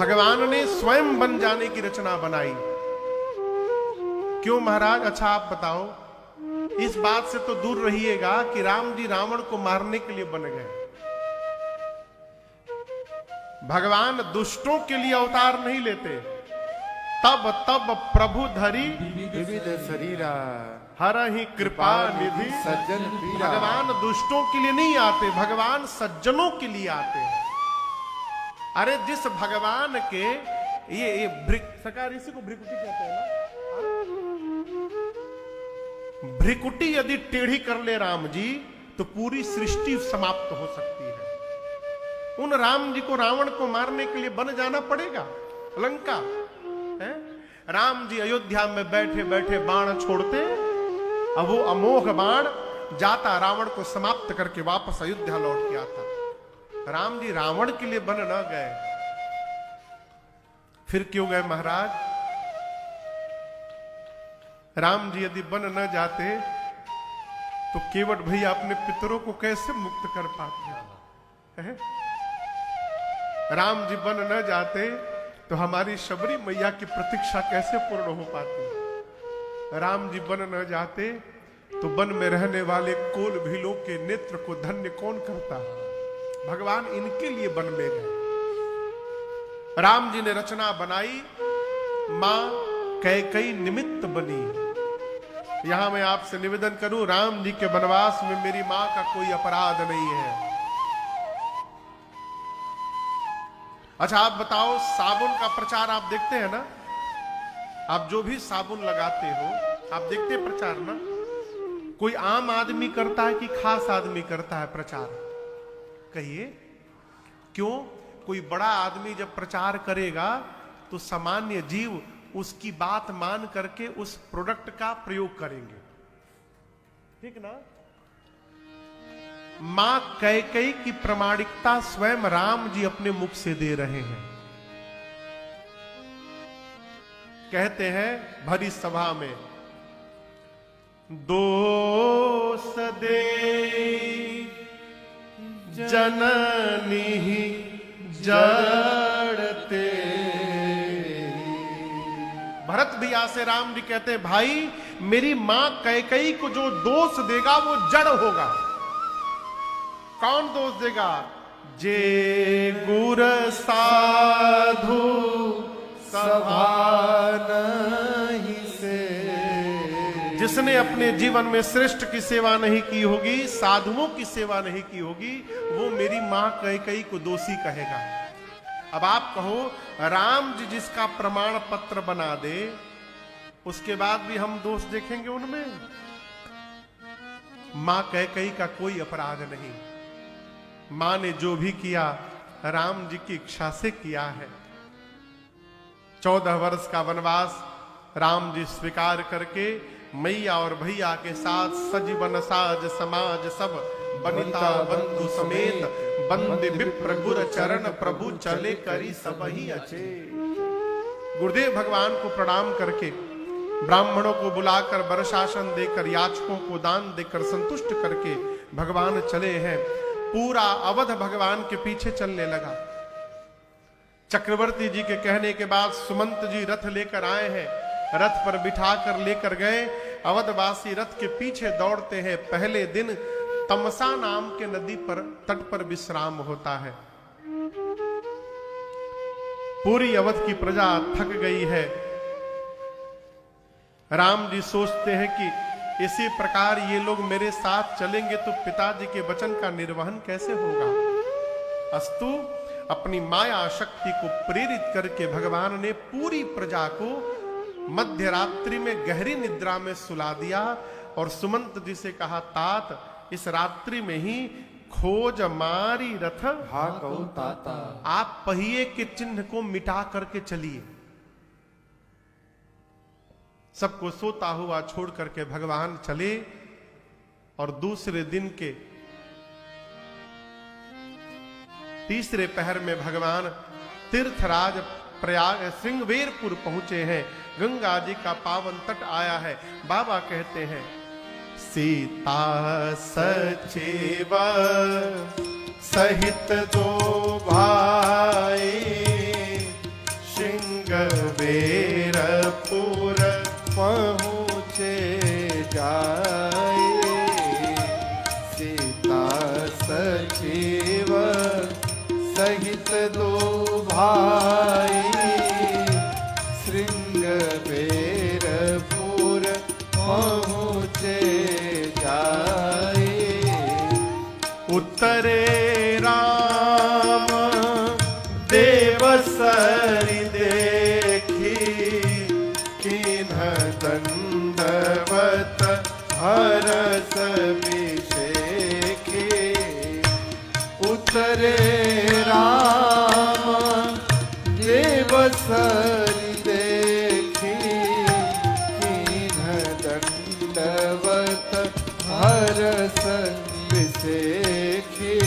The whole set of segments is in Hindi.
भगवान ने स्वयं बन जाने की रचना बनाई। क्यों महाराज? अच्छा आप बताओ। इस बात से तो दूर रहिएगा कि राम जी रावण को मारने के लिए बन गए। भगवान दुष्टों के लिए अवतार नहीं लेते। तब तब प्रभु धरी विविध शरीरा हरहि कृपा निधि सज्जन पीरा। भगवान दुष्टों के लिए नहीं आते, भगवान सज्जनों के लिए आते हैं। अरे जिस भगवान के ये सरकार इसी को भ्रिकुटी कहते हैं ना। भ्रिकुटी यदि टेढ़ी कर ले राम जी तो पूरी सृष्टि समाप्त हो सकती है। उन राम जी को रावण को मारने के लिए बन जाना पड़ेगा लंका है? राम जी अयोध्या में बैठे बैठे बाण छोड़ते, अब वो अमोघ बाण जाता रावण को समाप्त करके वापस अयोध्या लौट के आता। राम जी रावण के लिए बन न गए, फिर क्यों गए महाराज? राम जी यदि बन न जाते तो केवट भैया अपने पितरों को कैसे मुक्त कर पाते हैं? राम जी बन न जाते तो हमारी शबरी मैया की प्रतीक्षा कैसे पूर्ण हो पाती? राम जी बन न जाते तो वन में रहने वाले कोल भीलों के नेत्र को धन्य कौन करता? भगवान इनके लिए वन में गए। राम जी ने रचना बनाई, मां कैकई निमित्त बनी। यहां मैं आपसे निवेदन करूं, राम जी के वनवास में मेरी मां का कोई अपराध नहीं है। अच्छा आप बताओ, साबुन का प्रचार आप देखते हैं ना? आप जो भी साबुन लगाते हो आप देखते हैं प्रचार ना? कोई आम आदमी करता है कि खास आदमी करता है प्रचार? कहिए क्यों? कोई बड़ा आदमी जब प्रचार करेगा तो सामान्य जीव उसकी बात मान करके उस प्रोडक्ट का प्रयोग करेंगे, ठीक ना? मां कैकेयी की प्रामाणिकता स्वयं राम जी अपने मुख से दे रहे हैं। कहते हैं भरी सभा में, दोष दे जननी जड़ते। भरत भैया से राम जी कहते हैं, भाई मेरी मां कैकेयी को जो दोष देगा वो जड़ होगा। कौन दोष देगा? जे गुर साधु सभा नहीं से। जिसने अपने जीवन में श्रेष्ठ की सेवा नहीं की होगी, साधुओं की सेवा नहीं की होगी, वो मेरी मां कैकेयी को दोषी कहेगा। अब आप कहो, राम जी जिसका प्रमाण पत्र बना दे उसके बाद भी हम दोष देखेंगे उनमें? मां कैकेयी का कोई अपराध नहीं। मां ने जो भी किया राम जी की इच्छा से किया है। 14 वर्ष का वनवास राम जी स्वीकार करके मैया और भैया के साथ सजीवन साज समाज सब बनिता बंधु समेत बंदे विप्र गुर चरण प्रभु चले करी सब ही अच्छे। गुरुदेव भगवान को प्रणाम करके ब्राह्मणों को बुलाकर वर्षासन देकर याचकों को दान देकर संतुष्ट करके भगवान चले हैं। पूरा अवध भगवान के पीछे चलने लगा। चक्रवर्ती जी के कहने के बाद सुमंत जी रथ लेकर आए हैं, रथ पर बिठाकर लेकर गए। अवधवासी रथ के पीछे दौड़ते हैं। पहले दिन तमसा नाम के नदी पर तट पर विश्राम होता है। पूरी अवध की प्रजा थक गई है। राम जी सोचते हैं कि इसी प्रकार ये लोग मेरे साथ चलेंगे तो पिताजी के वचन का निर्वहन कैसे होगा। अस्तु अपनी माया शक्ति को प्रेरित करके भगवान ने पूरी प्रजा को मध्य रात्रि में गहरी निद्रा में सुला दिया और सुमंत जी से कहा, तात इस रात्रि में ही खोज मारी रथ ताता। आप पहिए के चिन्ह को मिटा करके चलिए। सबको सोता हुआ छोड़ करके भगवान चले और दूसरे दिन के तीसरे पहर में भगवान तीर्थराज प्रयाग श्रृंगवेरपुर पहुंचे हैं। गंगा जी का पावन तट आया है। बाबा कहते हैं, सीता सचिव सहित दो भाई श्रृंगवेरपुर पहुँचे जाए, सीता सचिव सहित दो भाई, श्रृंगवेरपुर पहुँचे जाए। उत्तरे राम देवसरि देखी, किन्ह दंडवत हरस विषेखे, उतरे राम देवसरि देखी, किन्ह दंडवत हरस विषेखे।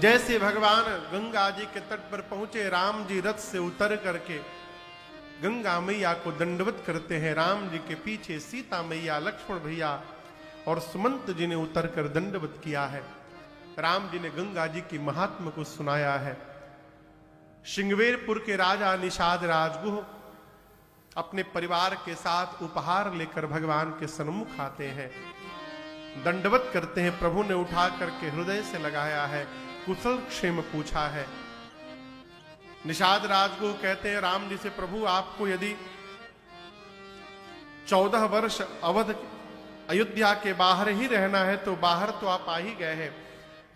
जैसे भगवान गंगा जी के तट पर पहुंचे, राम जी रथ से उतर करके गंगा मैया को दंडवत करते हैं। राम जी के पीछे सीता मैया, लक्ष्मण भैया और सुमंत जी ने उतरकर दंडवत किया है। राम जी ने गंगा जी की महात्म को सुनाया है। श्रृंगवेरपुर के राजा निषाद राजगुह अपने परिवार के साथ उपहार लेकर भगवान के सन्मुख आते हैं, दंडवत करते हैं। प्रभु ने उठा करके हृदय से लगाया है, कुशल क्षेम पूछा है। निषाद राजगुह कहते हैं राम जी से, प्रभु आपको यदि 14 वर्ष अवध अयोध्या के बाहर ही रहना है तो बाहर तो आप आ ही गए हैं,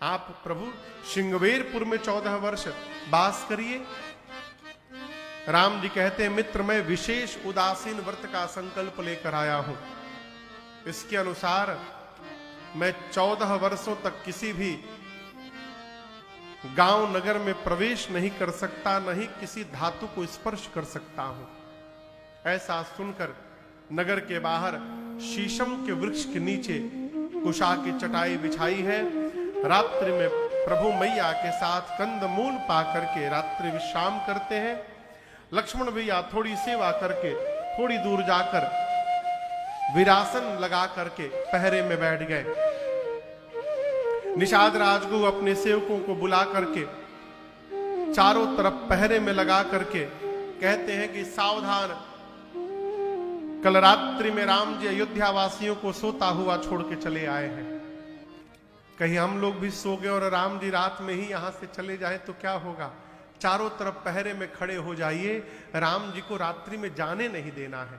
आप प्रभु श्रृंगवेरपुर में 14 वर्ष वास करिए। राम जी कहते हैं मित्र, मैं विशेष उदासीन व्रत का संकल्प लेकर आया हूं। इसके अनुसार मैं 14 वर्षों तक किसी भी गांव नगर में प्रवेश नहीं कर सकता, नहीं किसी धातु को स्पर्श कर सकता हूं। ऐसा सुनकर नगर के बाहर शीशम के वृक्ष के नीचे कुशा की चटाई बिछाई है। रात्रि में प्रभु मैया के साथ कंदमूल पा करके रात्रि विश्राम करते हैं। लक्ष्मण भैया थोड़ी सेवा करके थोड़ी दूर जाकर विरासन लगा करके पहरे में बैठ गए। निषाद राजगुरु अपने सेवकों को बुला करके चारों तरफ पहरे में लगा करके कहते हैं कि सावधान, कल रात्रि में राम जी अयोध्या वासियों को सोता हुआ छोड़ के चले आए हैं। कहीं हम लोग भी सो गए और राम जी रात में ही यहां से चले जाएं तो क्या होगा। चारों तरफ पहरे में खड़े हो जाइए, राम जी को रात्रि में जाने नहीं देना है।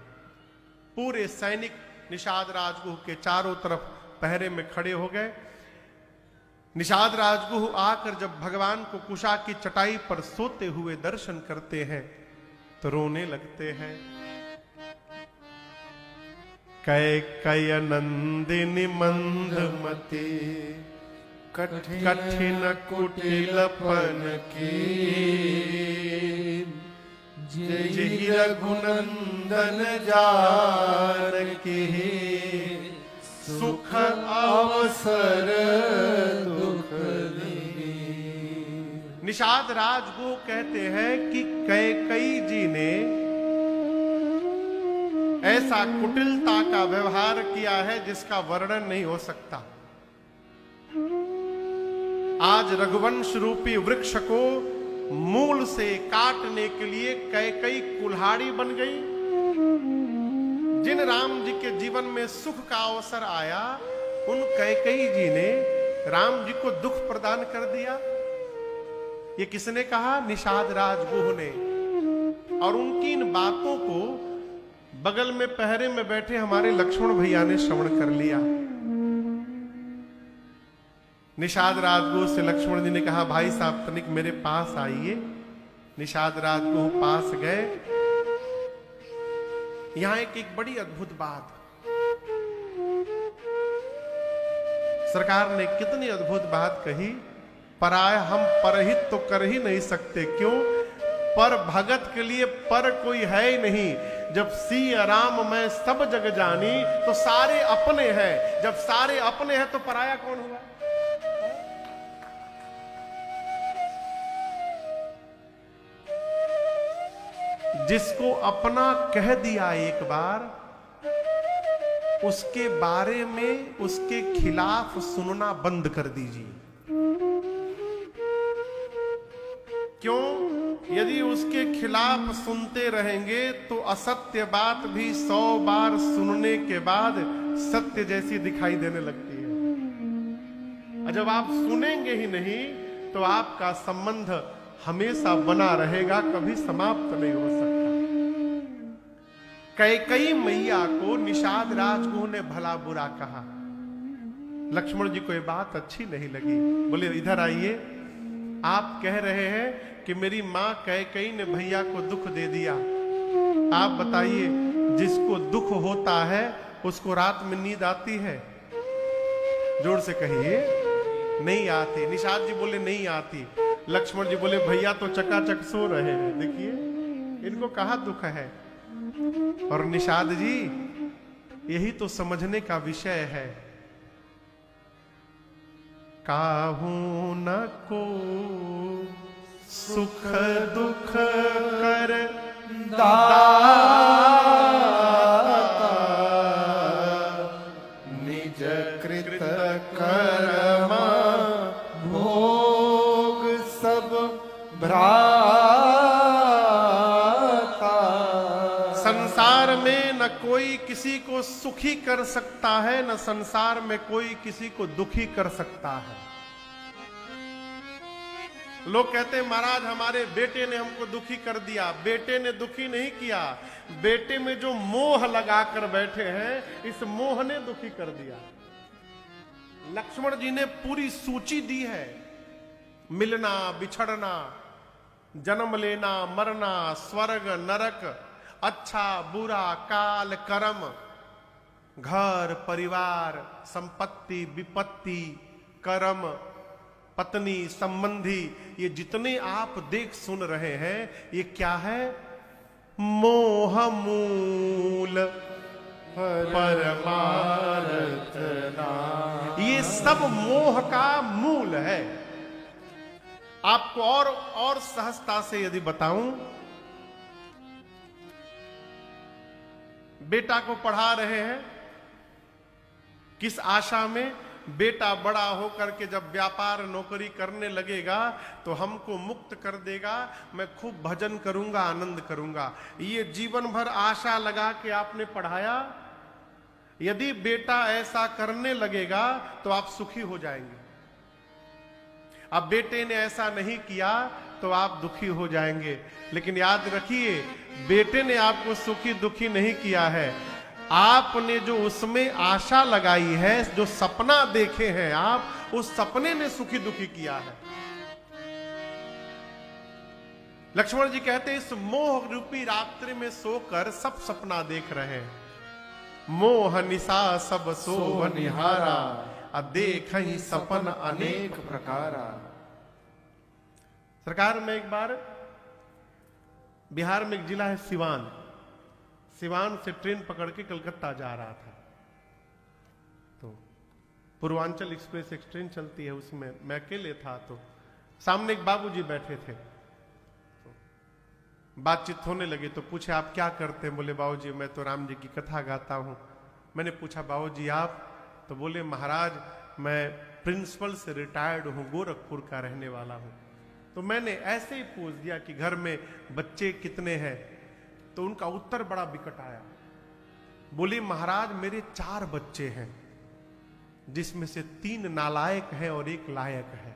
पूरे सैनिक निषाद राजगुह के चारों तरफ पहरे में खड़े हो गए। निषाद राजगुह आकर जब भगवान को कुशा की चटाई पर सोते हुए दर्शन करते हैं तो रोने लगते हैं। कैकय नंदिनी मंदमती कठिन कुटिलपन की, जय रघुनंदन जानकी, सुख अवसर दुख दी। निषाद राजगुह कहते हैं कि कैकई जी ने ऐसा कुटिलता का व्यवहार किया है जिसका वर्णन नहीं हो सकता। आज रघुवंश रूपी वृक्ष को मूल से काटने के लिए कैकई कुल्हाड़ी बन गई। जिन राम जी के जीवन में सुख का अवसर आया उन कैकई जी ने राम जी को दुख प्रदान कर दिया। ये किसने कहा? निषाद राजगुह ने। और उनकी इन बातों को बगल में पहरे में बैठे हमारे लक्ष्मण भैया ने श्रवण कर लिया। निषाद राजगुह से लक्ष्मण जी ने कहा, भाई साहब तनिक मेरे पास आइए। निषाद राजगुह पास गए। यहां एक बड़ी अद्भुत बात, सरकार ने कितनी अद्भुत बात कही। पराय हम परहित तो कर ही नहीं सकते। क्यों? पर भगत के लिए पर कोई है ही नहीं। जब सिया राम मैं सब जग जानी तो सारे अपने हैं। जब सारे अपने हैं तो पराया कौन हुआ? जिसको अपना कह दिया एक बार, उसके बारे में उसके खिलाफ सुनना बंद कर दीजिए। क्यों? यदि उस उसके खिलाफ सुनते रहेंगे तो असत्य बात भी 100 बार सुनने के बाद सत्य जैसी दिखाई देने लगती है। और जब आप सुनेंगे ही नहीं तो आपका संबंध हमेशा बना रहेगा, कभी समाप्त नहीं हो सकता। कैकेयी मैया को निषाद राजगुरु ने भला बुरा कहा। लक्ष्मण जी को ये बात अच्छी नहीं लगी। बोले इधर आइए, आप कह रहे हैं कि मेरी मां कैकेयी ने भैया को दुख दे दिया। आप बताइए, जिसको दुख होता है उसको रात में नींद आती है? जोर से कहिए, नहीं आती। निषाद जी बोले नहीं आती। लक्ष्मण जी बोले भैया तो चकाचक सो रहे हैं, देखिए इनको कहाँ दुख है। और निषाद जी, यही तो समझने का विषय है। काहू न को सुख दुख कर दाता, निज कृत कर्म भोग सब भ्राता। संसार में न कोई किसी को सुखी कर सकता है, न संसार में कोई किसी को दुखी कर सकता है। लोग कहते हैं महाराज हमारे बेटे ने हमको दुखी कर दिया। बेटे ने दुखी नहीं किया, बेटे में जो मोह लगाकर बैठे हैं इस मोह ने दुखी कर दिया। लक्ष्मण जी ने पूरी सूची दी है, मिलना बिछड़ना, जन्म लेना मरना, स्वर्ग नरक, अच्छा बुरा, काल कर्म, घर परिवार, संपत्ति विपत्ति, कर्म, पत्नी संबंधी, ये जितने आप देख सुन रहे हैं ये क्या है? मोह मूल परमार्थ नाम। ये सब मोह का मूल है। आपको और सहजता से यदि बताऊं, बेटा को पढ़ा रहे हैं, किस आशा में? बेटा बड़ा होकर के जब व्यापार नौकरी करने लगेगा तो हमको मुक्त कर देगा, मैं खूब भजन करूंगा, आनंद करूंगा। ये जीवन भर आशा लगा के आपने पढ़ाया। यदि बेटा ऐसा करने लगेगा तो आप सुखी हो जाएंगे। अब बेटे ने ऐसा नहीं किया तो आप दुखी हो जाएंगे। लेकिन याद रखिए, बेटे ने आपको सुखी दुखी नहीं किया है, आपने जो उसमें आशा लगाई है, जो सपना देखे हैं आप, उस सपने ने सुखी दुखी किया है। लक्ष्मण जी कहते हैं इस मोह रूपी रात्रि में सोकर सब सपना देख रहे हैं। मोह निशा सब सोव निहारा, देख ही सपन अनेक प्रकारा। सरकार में एक बार बिहार में एक जिला है सिवान, सिवान से ट्रेन पकड़ के कलकत्ता जा रहा था। तो पूर्वांचल एक्सप्रेस एक ट्रेन चलती है, उसमें मैं अकेले था। तो सामने एक बाबूजी बैठे थे, तो बातचीत होने लगी। तो पूछे आप क्या करते हैं? बोले बाबूजी मैं तो राम जी की कथा गाता हूं। मैंने पूछा बाबूजी आप? तो बोले महाराज मैं प्रिंसिपल से रिटायर्ड हूं, गोरखपुर का रहने वाला हूं। तो मैंने ऐसे ही पूछ दिया कि घर में बच्चे कितने हैं? तो उनका उत्तर बड़ा विकट आया। बोले महाराज मेरे 4 बच्चे हैं, जिसमें से 3 नालायक हैं और 1 लायक है।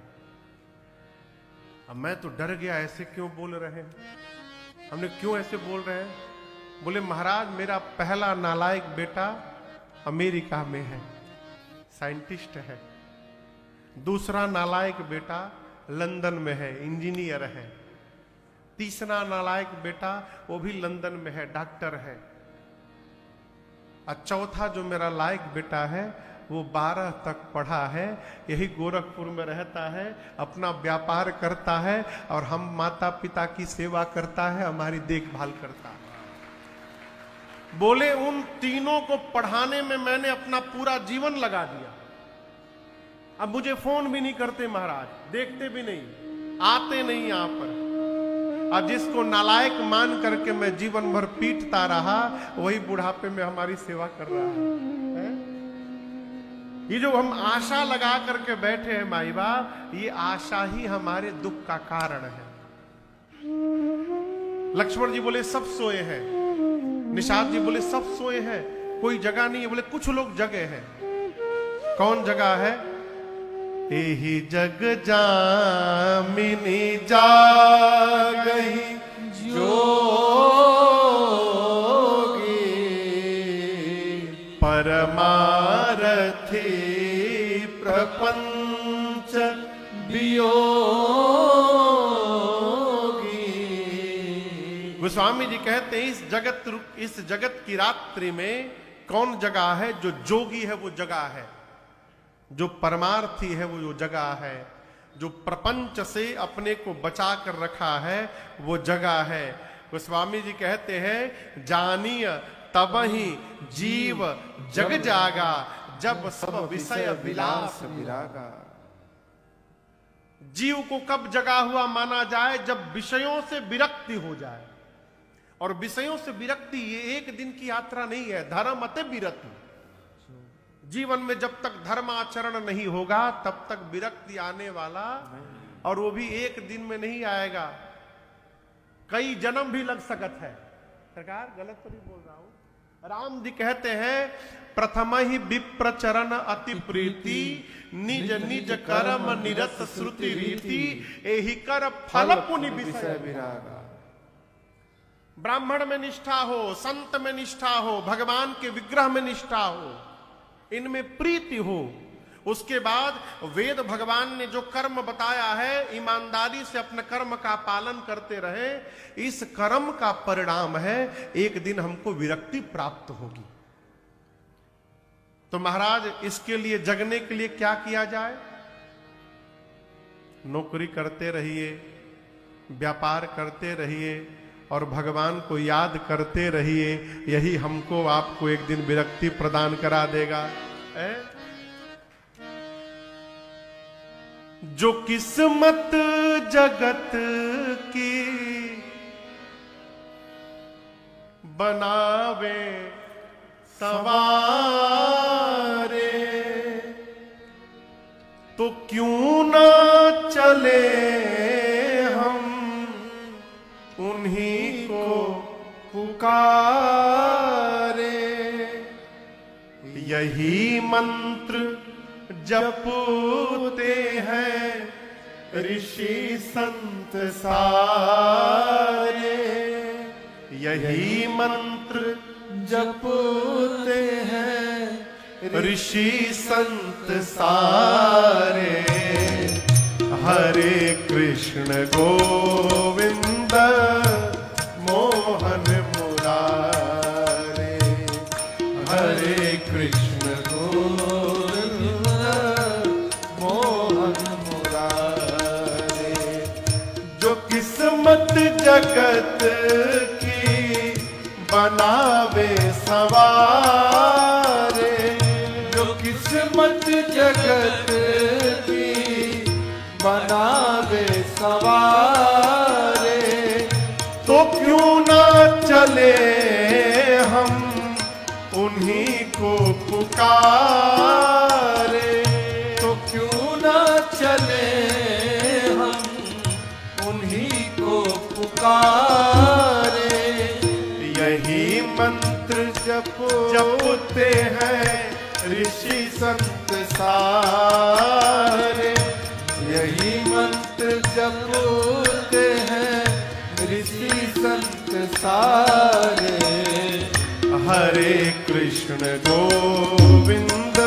अब मैं तो डर गया, ऐसे क्यों बोल रहे हैं? हमने क्यों ऐसे बोल रहे हैं? बोले महाराज मेरा पहला नालायक बेटा अमेरिका में है, साइंटिस्ट है। दूसरा नालायक बेटा लंदन में है, इंजीनियर है। तीसरा नालायक बेटा वो भी लंदन में है, डॉक्टर है। और चौथा जो मेरा लायक बेटा है वो 12 तक पढ़ा है, यही गोरखपुर में रहता है, अपना व्यापार करता है और हम माता पिता की सेवा करता है, हमारी देखभाल करता है। बोले उन तीनों को पढ़ाने में मैंने अपना पूरा जीवन लगा दिया। अब मुझे फोन भी नहीं करते महाराज, देखते भी नहीं, आते नहीं यहां पर। और जिसको नालायक मान करके मैं जीवन भर पीटता रहा, वही बुढ़ापे में हमारी सेवा कर रहा है। ये जो हम आशा लगा करके बैठे हैं माई बाप, ये आशा ही हमारे दुख का कारण है। लक्ष्मण जी बोले सब सोए हैं, निषाद जी बोले सब सोए हैं, कोई जगह नहीं है। बोले कुछ लोग जगे हैं। कौन जगह है? एही जग जामिनी जागही जोगी परमारथी प्रपंच वियोगी। गोस्वामी जी कहते हैं इस जगत की रात्रि में कौन जगह है? जो जोगी है वो जगह है, जो परमार्थी है वो जगह है, जो प्रपंच से अपने को बचा कर रखा है वो जगह है। गोस्वामी जी कहते हैं जानिय तब ही जीव जग जागा, जब सब विषय विलास विरागा। जीव को कब जगा हुआ माना जाए? जब विषयों से विरक्ति हो जाए। और विषयों से विरक्ति ये एक दिन की यात्रा नहीं है, धर्म अते विरति। जीवन में जब तक धर्म आचरण नहीं होगा तब तक विरक्ति आने वाला, और वो भी एक दिन में नहीं आएगा, कई जन्म भी लग सकत है। सरकार गलत तो नहीं बोल रहा हूं। राम जी कहते हैं प्रथम ही विप्र चरण अति प्रीति, निज निज कर्म निरत श्रुति रीति, एहि कर फल पुनि विषय विरागा। ब्राह्मण में निष्ठा हो, संत में निष्ठा हो, भगवान के विग्रह में निष्ठा हो, इनमें प्रीति हो। उसके बाद वेद भगवान ने जो कर्म बताया है ईमानदारी से अपने कर्म का पालन करते रहे, इस कर्म का परिणाम है एक दिन हमको विरक्ति प्राप्त होगी। तो महाराज इसके लिए जगने के लिए क्या किया जाए? नौकरी करते रहिए, व्यापार करते रहिए और भगवान को याद करते रहिए, यही हमको आपको एक दिन विरक्ति प्रदान करा देगा। जो किस्मत जगत की बनावे सवारे, तो क्यों ना चले हम उन्हीं को पुकारे। यही मंत्र जपते हैं ऋषि संत सारे, यही मंत्र जपते हैं ऋषि संत सारे। हरे कृष्ण गोविंद मोहन मुरारे, हरे कृष्ण गोविंद मोहन मुरारे। जो किस्मत जगत की बनावे सवारे, जो किस्मत जगत की बनावे सवारे, तो क्यों ना चले हम उन्हीं को पुकारे। तो क्यों ना चले हम उन्हीं को पुकारे। यही मंत्र जपते हैं ऋषि संत सारे, यही मंत्र जपते हैं ऋषि संत सारे। हरे कृष्ण गोविंद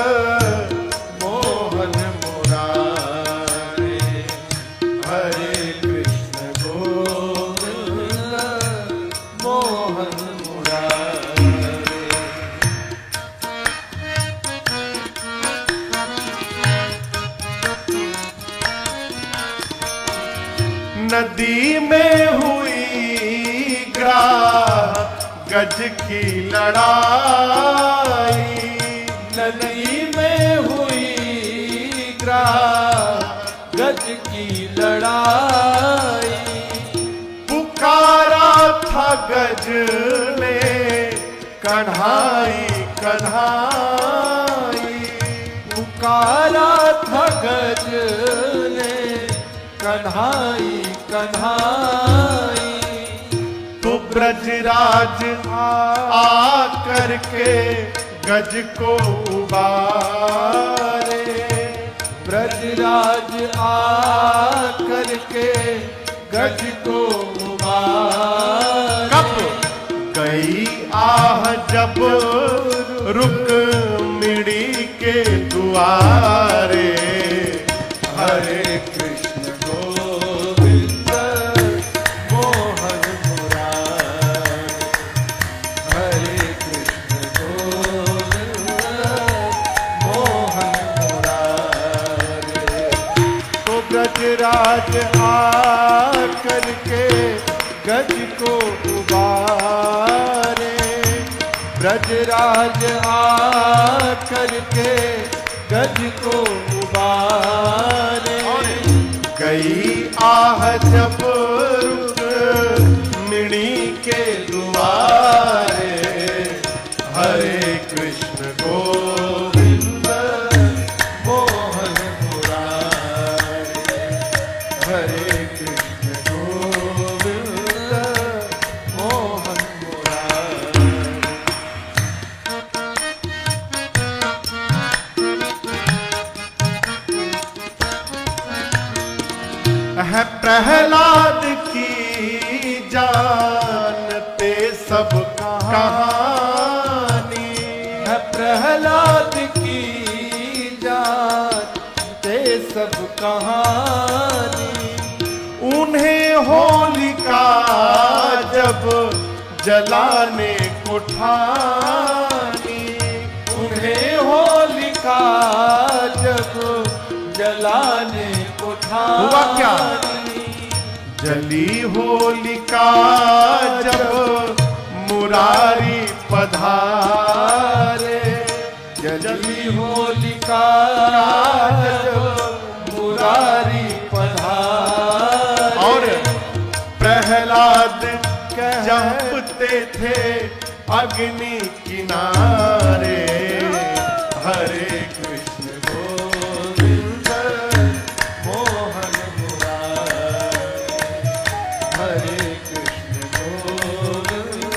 मोहन मुरारे, हरे कृष्ण गोविंद मोहन मुरारे। नदी में हुई ग्राह गज की लड़ाई, नदी में हुई ग्राह गज की लड़ाई। पुकारा था गज ने कन्हाई कन्हाई, पुकारा था गज ने कन्हाई कन्हाई। ब्रजराज आ करके गज को उबारे, ब्रजराज आ करके गज को उबारे। कब गई आह जब रुक्मिणी के दुआरे, हरे कृष्ण गोविंद मोहन मुरारे, हरे कृष्ण गोविंद मोहन मुरारे। तो ब्रजराज आ करके गज को उबारे, ब्रजराज आ करके गज को उबारे। गई आह जब रुक्मिणी के दुआरे, हरे कृष्ण गोविंद मोहन मुरारे, हरे कृष्ण गोविंद मोहन मुरारे। है प्रहलाद की जानते सब कहानी, है प्रहलाद की जानते सब कहानी। उन्हें होलिका जब जलाने को ठानी, उन्हें होलिका जब जलाने को ठानी। हुआ क्या? जली होलिका जब मुरारी पधारे, जली होलिका जब मुरारी पधारे। और प्रहलाद जपते थे अग्नि किनारे, हरे कृष्ण गोविंद मोहन मुरारे, हरे कृष्ण गोविंद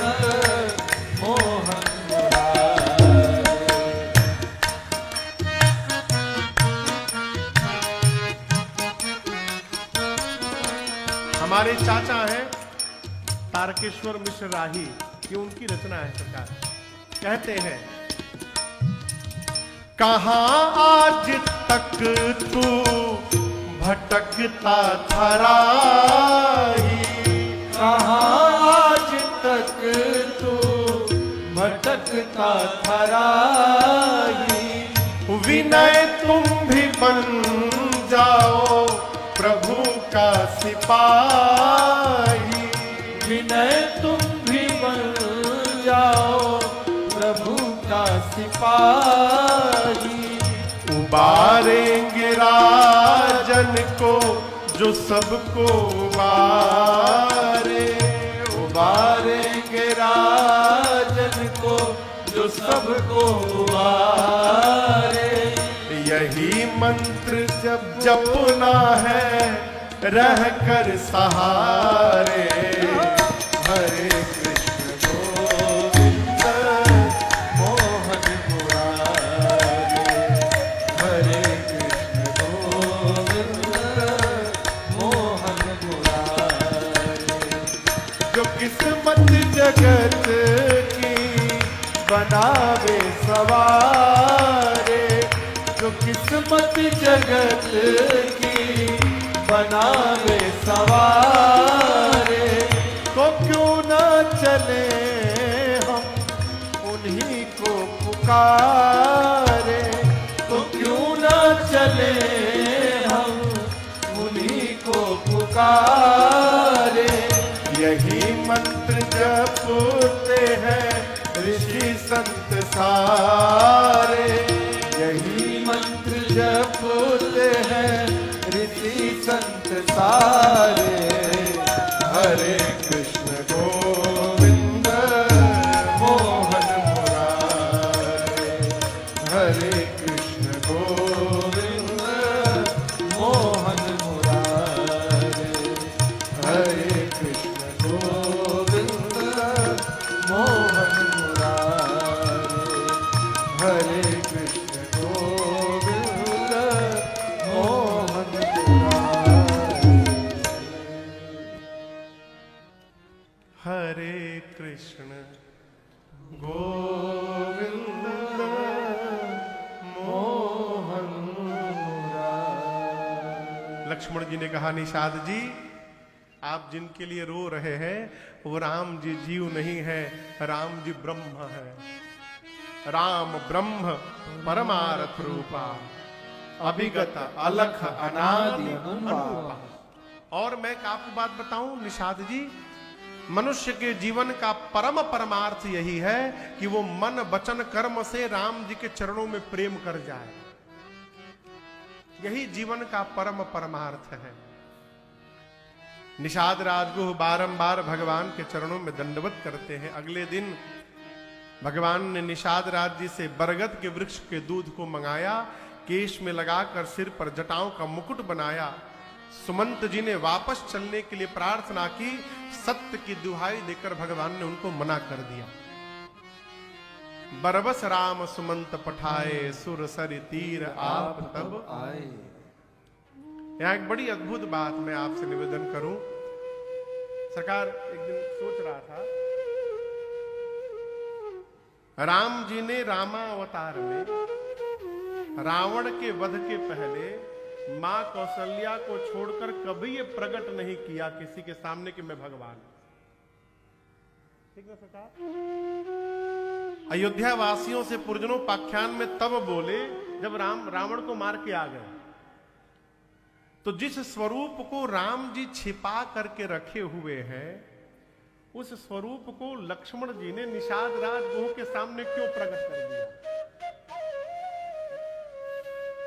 मोहन मुरारे। हमारे चाचा हैं तारकेश्वर मिश्र राही, ये उनकी रचना है सरकार। कहते हैं, कहां आज तक तू भटकता था राही, कहाँ आज तक तू भटकता था राही। विनय तुम भी बन जाओ प्रभु का सिपाही, विनय तुम भी बन जाओ प्रभु का सिपाही। उबारेंगे राजन को जो सबको उबारे, उबारेंगे राजन को जो सबको उबारे। यही मंत्र जब जपना है रह कर सहारे, हरे कृष्ण गोविंद मोहन मुरारे, हरे कृष्ण गोविंद मोहन मुरारे। जो किस्मत जगत की बनावे सवारे, जो किस्मत जगत की बनावे सवारे। तो क्यों न चले हम उन्हीं को पुकारे, तो क्यों न चले हम उन्हीं को पुकारे। यही मंत्र जपते हैं ऋषि संत सारे, यही मंत्र जपते हैं ऋषि संत सारे। हरे कृष्ण गोविंद मोहन मुरारे, हरे कृष्ण गोविंद मोहन मुरारे, हरे कृष्ण गोविंद हरे कृष्ण गोविंद मोहन मुरारी। लक्ष्मण जी ने कहा, निषाद जी आप जिनके लिए रो रहे हैं वो राम जी जीव नहीं है, राम जी ब्रह्म है। राम ब्रह्म परमार्थ रूपा, अभिगत अलख अनादि अनुपा। और मैं आपको बात बताऊं निषाद जी, मनुष्य के जीवन का परमार्थ यही है कि वो मन वचन कर्म से राम जी के चरणों में प्रेम कर जाए। यही जीवन का परमार्थ है। निषाद राजगुह बारंबार भगवान के चरणों में दंडवत करते हैं। अगले दिन भगवान ने निषाद राज जी से बरगद के वृक्ष के दूध को मंगाया, केश में लगाकर सिर पर जटाओं का मुकुट बनाया। सुमंत जी ने वापस चलने के लिए प्रार्थना की, सत्य की दुहाई देकर भगवान ने उनको मना कर दिया। बरबस राम सुमंत पठाए, सुर सरि तीर आप तब आए। यहां एक बड़ी अद्भुत बात मैं आपसे निवेदन करूं। सरकार एक दिन सोच रहा था, राम जी ने रामावतार में रावण के वध के पहले मां कौशल्या को छोड़कर कभी ये प्रकट नहीं किया किसी के सामने कि मैं भगवान। ठीक ना सरकार? अयोध्या वासियों से पुरजनोपाख्यान में तब बोले जब रावण को मार के आ गए। तो जिस स्वरूप को राम जी छिपा करके रखे हुए हैं, उस स्वरूप को लक्ष्मण जी ने निषाद राजगुह के सामने क्यों प्रकट कर दिया?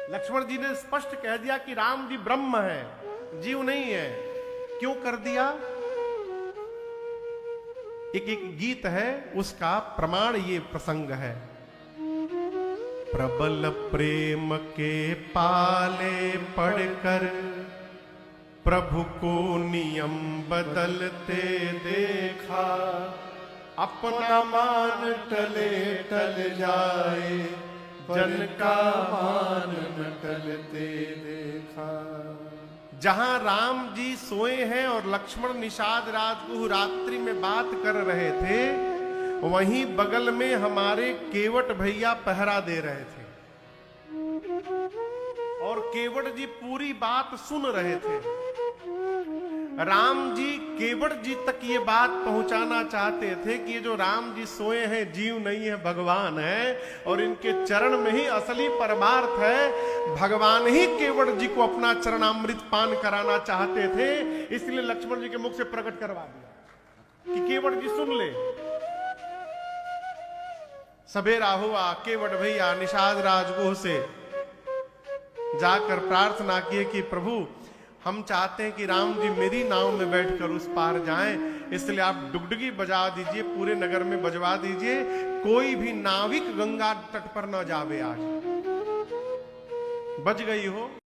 लक्ष्मण जी ने स्पष्ट कह दिया कि राम जी ब्रह्म है, जीव नहीं है। क्यों कर दिया? एक गीत है, उसका प्रमाण ये प्रसंग है। प्रबल प्रेम के पाले पड़कर प्रभु को नियम बदलते देखा, अपना मान टले टल जाए, जन का मान न टलते देखा। जहां राम जी सोए हैं और लक्ष्मण निषाद राजगुह रात्रि में बात कर रहे थे, वहीं बगल में हमारे केवट भैया पहरा दे रहे थे और केवट जी पूरी बात सुन रहे थे। राम जी केवट जी तक ये बात पहुंचाना चाहते थे कि ये जो राम जी सोए हैं जीव नहीं है, भगवान है, और इनके चरण में ही असली परमार्थ है। भगवान ही केवट जी को अपना चरणामृत पान कराना चाहते थे, इसलिए लक्ष्मण जी के मुख से प्रकट करवा दिया कि केवट जी सुन ले। सवेरा हुआ, केवट भैया निषाद राजगुह से जाकर प्रार्थना किए कि प्रभु हम चाहते हैं कि राम जी मेरी नाव में बैठकर उस पार जाएं, इसलिए आप डुगडुगी बजा दीजिए, पूरे नगर में बजवा दीजिए, कोई भी नाविक गंगा तट पर न जावे आज। बज गई हो।